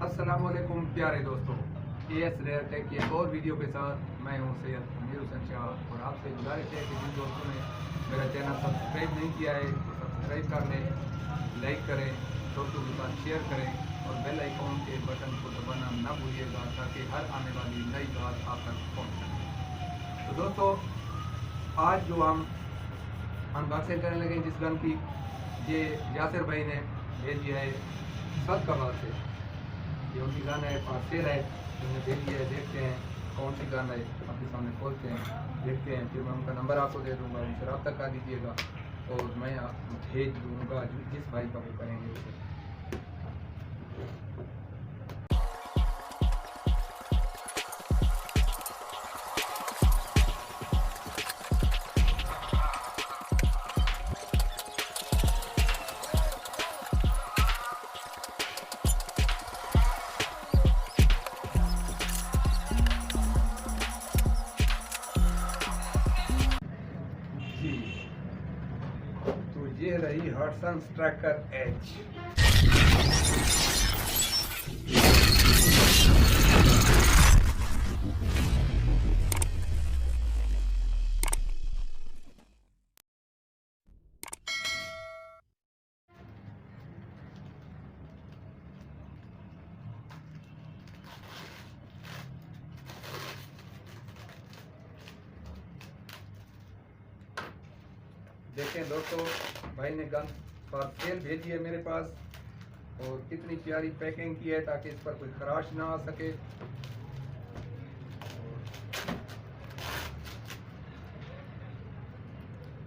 अस्सलामुअलैकुम प्यारे दोस्तों, एएस रेयर टेक की एक और वीडियो के साथ मैं हूं सैयद अमीर हुसैन शाह और आपसे गुजारिश है कि जिन दोस्तों ने मेरा चैनल सब्सक्राइब नहीं किया है तो सब्सक्राइब कर लें, लाइक करें, दोस्तों के साथ शेयर करें और बेल आइकॉन के बटन को दबाना ना भूलिएगा ताकि हर आने वाली नई बात आप तक पहुँच सके। तो दोस्तों, आज जो हम अनबॉक्सिंग करने लगे जिस गन की, ये यासिर भाई ने भेजी है सदकाबाद से। ये उनकी गन है, पार्सल है, उन्होंने भेजी है। देखते हैं कौन सी गन है, आपके सामने खोलते हैं, देखते हैं। फिर मैं उनका नंबर आपको दे दूंगा, उनसे रब्ता कर दीजिएगा और मैं भेज दूँगा जिस भाई का वो करेंगे उसे। तो ये रही हॉटसन स्ट्राइकर एच। देखें दोस्तों, भाई ने गन फॉर सेल भेजी है मेरे पास और कितनी प्यारी पैकिंग की है ताकि इस पर कोई खराश ना आ सके।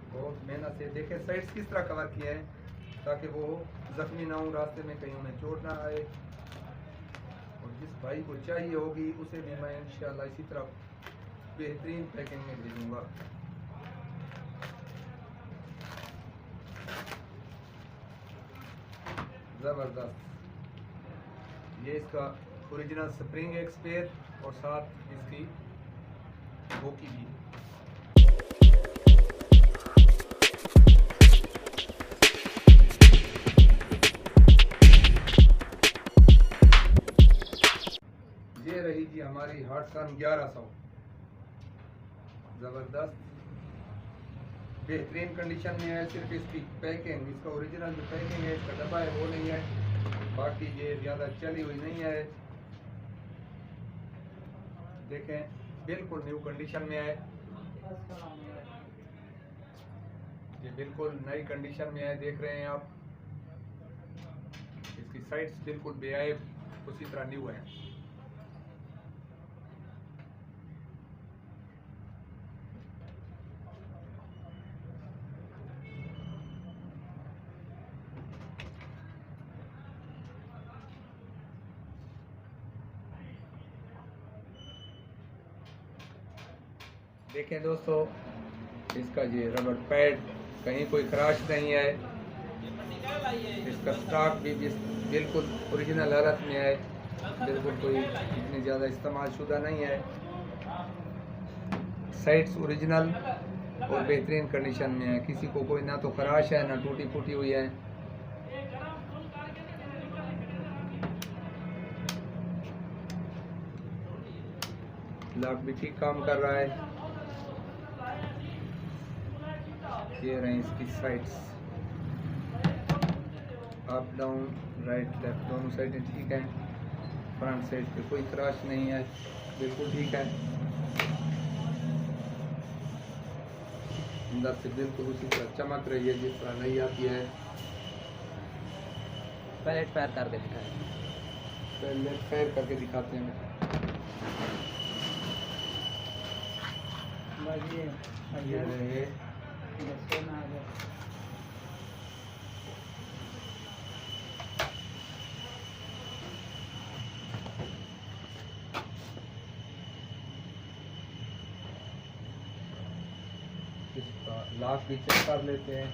बहुत मेहनत से देखें साइड्स किस तरह कवर किए हैं ताकि वो जख्मी ना हो, रास्ते में कहीं उन्हें चोट ना आए। और जिस भाई को चाहिए होगी उसे भी मैं इंशाल्लाह इसी तरह बेहतरीन पैकिंग में भेजूँगा। ज़बरदस्त, ये इसका ओरिजिनल स्प्रिंग एक स्पेयर और साथ इसकी बोकी भी। ये रही जी हमारी हॉटसन 1100। ज़बरदस्त बेहतरीन कंडीशन में है। सिर्फ इसकी पैकिंग, इसका ओरिजिनल जो पैकिंग है, इसका डब्बा है वो नहीं है, बाकी ये ज़्यादा चली हुई नहीं है। देखें बिल्कुल न्यू कंडीशन में है, ये बिल्कुल नई कंडीशन में है। देख रहे हैं आप, इसकी साइड्स बिल्कुल बेआइब उसी तरह न्यू है। देखें दोस्तों, इसका ये रबर पैड कहीं कोई खराश नहीं है। इसका स्टॉक भी बिल्कुल ओरिजिनल हालत में है, बिल्कुल कोई इतनी ज़्यादा इस्तेमाल शुदा नहीं है। साइड्स ओरिजिनल और बेहतरीन कंडीशन में है, किसी को कोई ना तो खराश है ना टूटी फूटी हुई है। लॉक भी ठीक काम कर रहा है। ये रहे इसकी sides, up down right left दोनों साइडें ठीक हैं। फ्रंट साइड पे कोई खराश नहीं है, बिल्कुल ठीक है। अंदर से बिल्कुल उसी तरह चमक रही है जिस तरह नई आती है। पहले पैर करके दिखाएं। पहले पैर करके दिखाते हैं। ये रहे इसका लॉक भी चेक कर लेते हैं।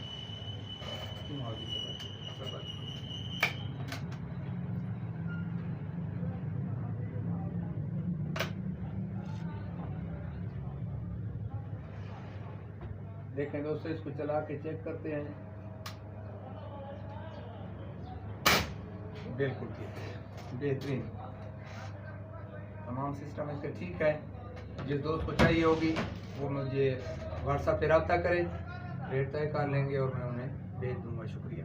देखें दोस्तों, इसको चला के चेक करते हैं। बिल्कुल ठीक है, बेहतरीन, तमाम सिस्टम इसका ठीक है। जिस दोस्त को चाहिए होगी वो मुझे व्हाट्सएप पे रब्ता करें, रेट तय कर लेंगे और मैं उन्हें भेज दूँगा। शुक्रिया।